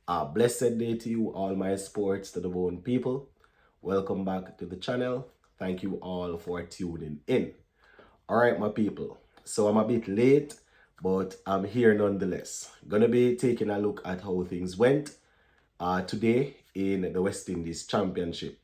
A blessed day to you, all my sports to the bone people. Welcome back to the channel. Thank you all for tuning in. All right, my people. So I'm a bit late, but I'm here nonetheless. Gonna be taking a look at how things went today in the West Indies Championship.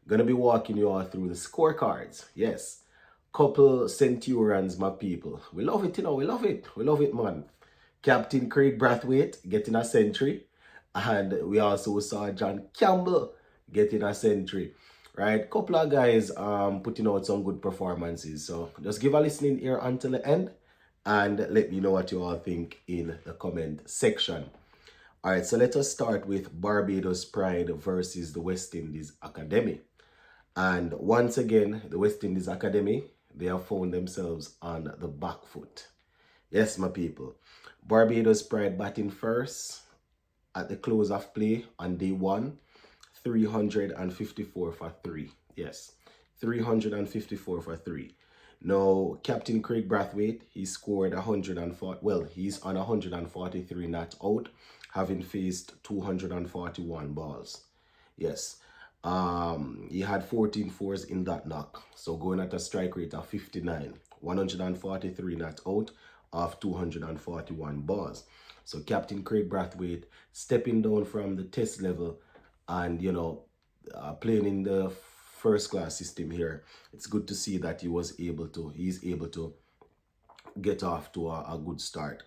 Gonna be walking you all through the scorecards. Yes, couple Centurions, my people. We love it, we love it. We love it, man. Captain Craig Brathwaite getting a century. And we also saw John Campbell getting a century. Right? Couple of guys putting out some good performances. So just give a listening ear until the end and let me know what you all think in the comment section. All right, so let us start with Barbados Pride versus the West Indies Academy. And once again, the West Indies Academy, they have found themselves on the back foot. Yes, my people. Barbados Pride batting first at the close of play on day one, 354 for 3. Yes, 354 for 3. Now, Captain Craig Brathwaite, he scored 140. Well, he's on 143 not out, having faced 241 balls. Yes. He had 14 fours in that knock. So going at a strike rate of 59. 143 not out of 241 balls. So Captain Craig Brathwaite stepping down from the test level and, playing in the first class system here. It's good to see that he's able to get off to a good start.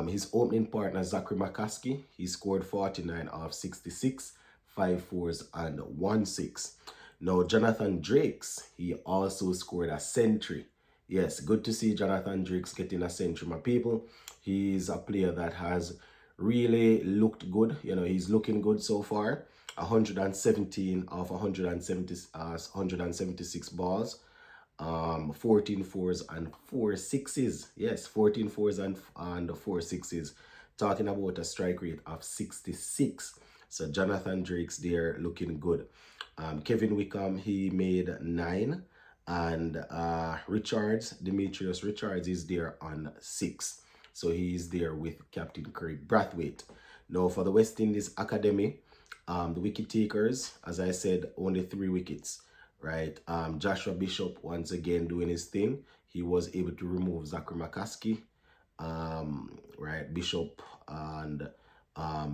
His opening partner, Zachary McCaskey, he scored 49 off 66, 5 fours and 1 6. Now, Jonathan Drakes, he also scored a century. Yes, good to see Jonathan Drakes getting a century, my people. He's a player that has really looked good. He's looking good so far. 117 of 176 balls. 14 fours and 4 sixes. Yes, 14 fours and 4 sixes. Talking about a strike rate of 66. So Jonathan Drake's there looking good. Kevin Wickham, he made 9. And Demetrius Richards is there on 6. So he's there with Captain Craig Brathwaite. Now for the West Indies Academy, the wicket takers, as I said, only 3 wickets. Right, Joshua Bishop once again doing his thing. He was able to remove Zachary McCaskey, right, Bishop and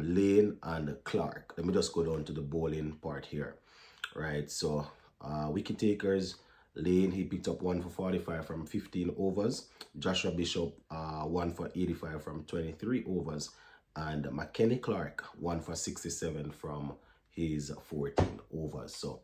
Lane and Clark. Let me just go down to the bowling part here. Right, so wicket takers, Lane, he picked up 1 for 45 from 15 overs. Joshua Bishop, 1 for 85 from 23 overs. And McKenny Clark, 1 for 67 from his 14 overs. So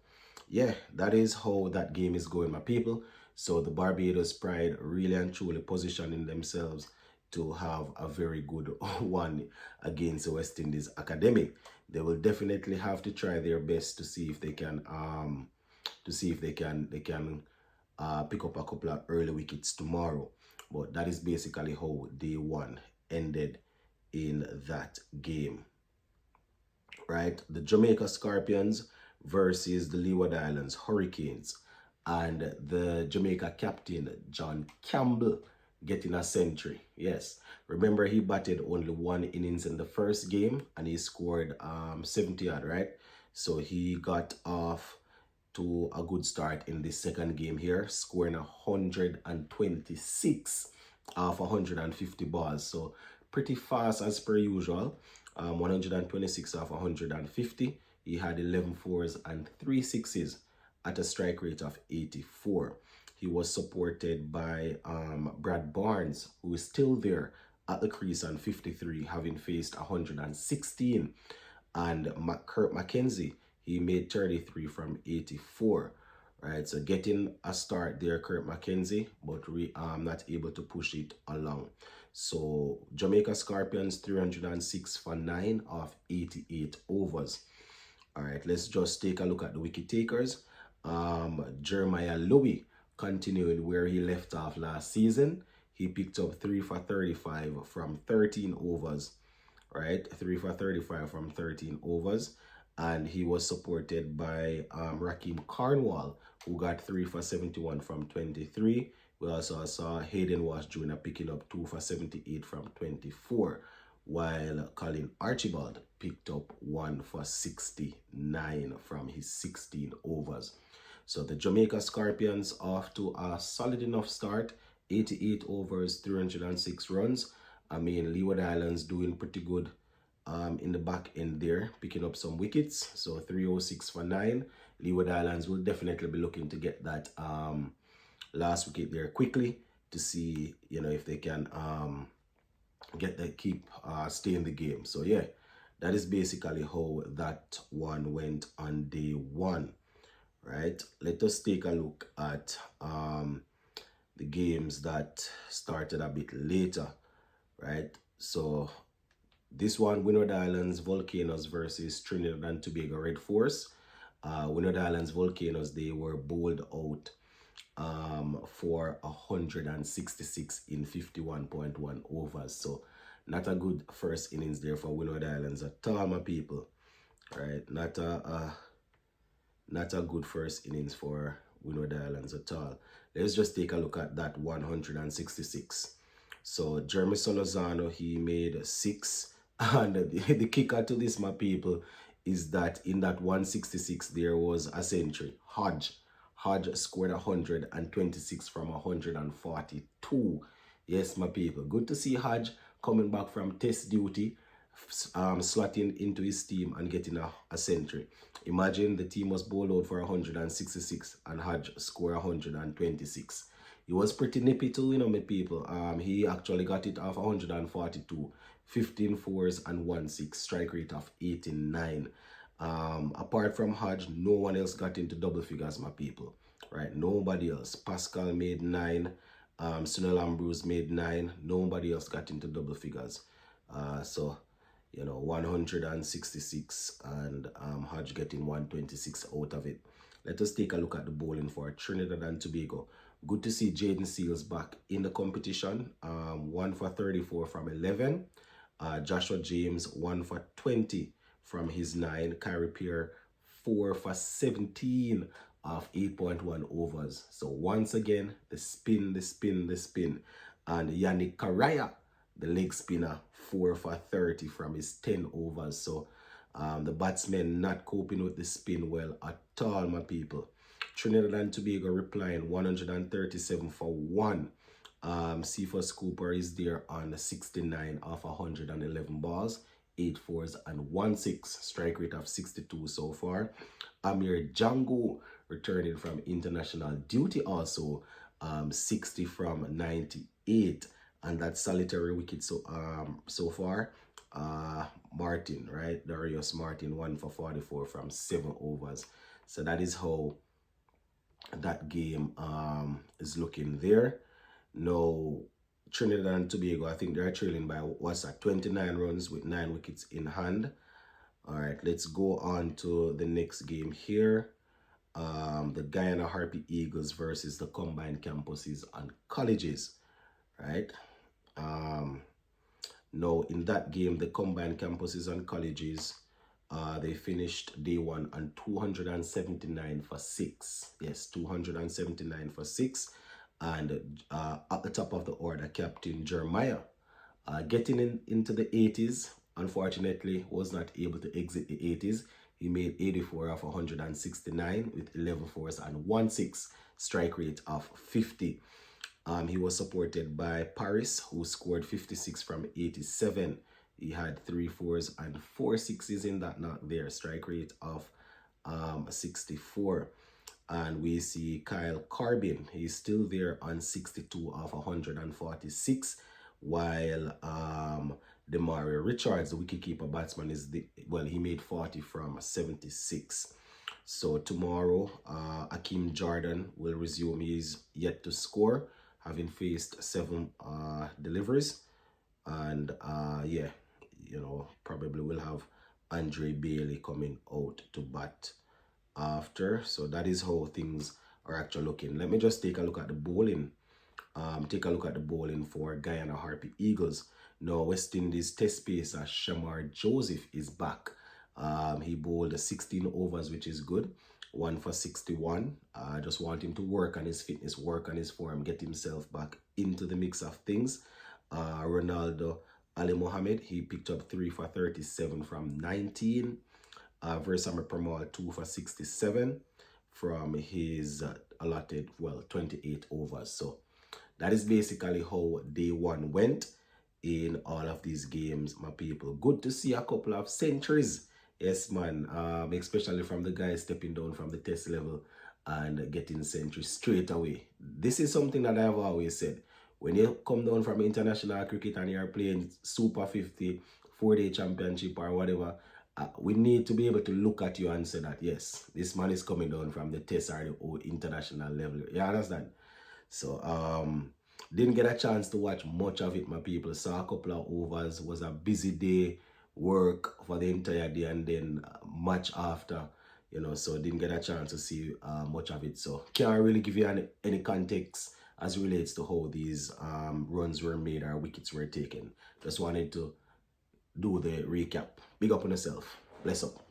yeah, that is how that game is going, my people. So the Barbados Pride really and truly positioning themselves to have a very good one against the West Indies Academy. They will definitely have to try their best to see if they can pick up a couple of early wickets tomorrow. But that is basically how day one ended in that game. Right, the Jamaica Scorpions versus the Leeward Islands Hurricanes, and the Jamaica captain John Campbell getting a century. Yes, remember he batted only 1 innings in the first game and he scored 70 odd, right? So he got off to a good start in the second game here, scoring 126 off 150 balls. So pretty fast as per usual. 126 off 150. He had 11 fours and 3 sixes at a strike rate of 84. He was supported by Brad Barnes, who is still there at the crease on 53, having faced 116. And Kurt McKenzie, he made 33 from 84. Right, so getting a start there, Kurt McKenzie, but not able to push it along. So Jamaica Scorpions 306 for 9 of 88 overs. All right, let's just take a look at the wicket takers. Jeremiah Louis continuing where he left off last season. He picked up 3 for 35 from 13 overs. Right, 3 for 35 from 13 overs. And he was supported by Raheem Cornwall, who got 3 for 71 from 23. We also saw Hayden Walsh Jr. picking up 2 for 78 from 24, while Colin Archibald, picked up 1 for 69 from his 16 overs. So the Jamaica Scorpions off to a solid enough start, 88 overs, 306 runs. I mean, Leeward Islands doing pretty good in the back end there, picking up some wickets. So 306 for 9. Leeward Islands will definitely be looking to get that last wicket there quickly to see, you know, if they can stay in the game. So yeah, that is basically how that one went on day one. Right, let us take a look at the games that started a bit later. Right, so this one, Windward Islands Volcanoes versus Trinidad and Tobago Red Force. Windward Islands Volcanoes, they were bowled out for 166 in 51.1 overs. So not a good first innings there for Windward Islands at all, my people. Right, not a good first innings for Windward Islands at all. Let's just take a look at that 166. So Jeremy Solozano, he made 6. And the kicker to this, my people, is that in that 166, there was a century. Hodge scored 126 from 142. Yes, my people. Good to see Hodge coming back from test duty, slotting into his team and getting a century. Imagine the team was bowled out for 166 and Hodge scored 126. He was pretty nippy too, you know, my people. He actually got it off 142, 15 fours and 1 6, strike rate of 89. Apart from Hodge, no one else got into double figures, my people. Right, nobody else. Pascal made 9. Sunil Ambrose made 9. Nobody else got into double figures. So, you know, 166 and Hodge getting 126 out of it. Let us take a look at the bowling for Trinidad and Tobago. Good to see Jaden Seals back in the competition. 1 for 34 from 11. Joshua James 1 for 20 from his 9. Kyrie Pierre 4 for 17 of 8.1 overs. So once again, the spin. And Yannick Karaya, the leg spinner, 4 for 30 from his 10 overs. So the batsmen not coping with the spin well at all, my people. Trinidad and Tobago replying 137 for 1. Cephas Cooper is there on 69 of 111 balls, 8 fours and 1 6, strike rate of 62 so far. Amir Django returning from international duty also, 60 from 98, and that solitary wicket so far. Martin, right? Darius Martin 1 for 44 from 7 overs. So that is how that game is looking there. Now, Trinidad and Tobago, I think they're trailing by, 29 runs with 9 wickets in hand. All right, let's go on to the next game here. The Guyana Harpy Eagles versus the Combined Campuses and Colleges, right? Now, in that game, the Combined Campuses and Colleges, they finished day one on 279 for 6. Yes, 279 for 6. And at the top of the order, Captain Jeremiah, getting into the 80s, unfortunately, was not able to exit the 80s. He made 84 of 169 with 11 fours and 1 6, strike rate of 50. He was supported by Paris, who scored 56 from 87. He had 3 fours and 4 sixes in that knock there, strike rate of 64. And we see Kyle Corbin, he's still there on 62 of 146, while Demario Richards, the wicketkeeper batsman, he made 40 from 76. So tomorrow, Akeem Jordan will resume. He's yet to score, having faced 7 deliveries. And yeah, you know, probably will have Andre Bailey coming out to bat after. So that is how things are actually looking. Let me just take a look at the bowling. Take a look at the bowling for Guyana Harpy Eagles. Now, West Indies test pacer Shamar Joseph is back. He bowled 16 overs, which is good. 1 for 61. I just want him to work on his fitness, work on his form, get himself back into the mix of things. Ronaldo Ali Mohammed, he picked up 3 for 37 from 19. Versame Pramal 2 for 67 from his allotted, 28 overs. So that is basically how day one went in all of these games, my people. Good to see a couple of centuries. Yes, man. Especially from the guys stepping down from the test level and getting centuries straight away. This is something that I've always said. When you come down from international cricket and you're playing Super 50, 4-day championship or whatever, we need to be able to look at you and say that, yes, this man is coming down from the test or the international level. You understand? So, didn't get a chance to watch much of it, my people. Saw a couple of overs. Was a busy day, work for the entire day, and then match after, so didn't get a chance to see much of it. So can't really give you any context as relates to how these runs were made or wickets were taken. Just wanted to do the recap. Big up on yourself. Bless up.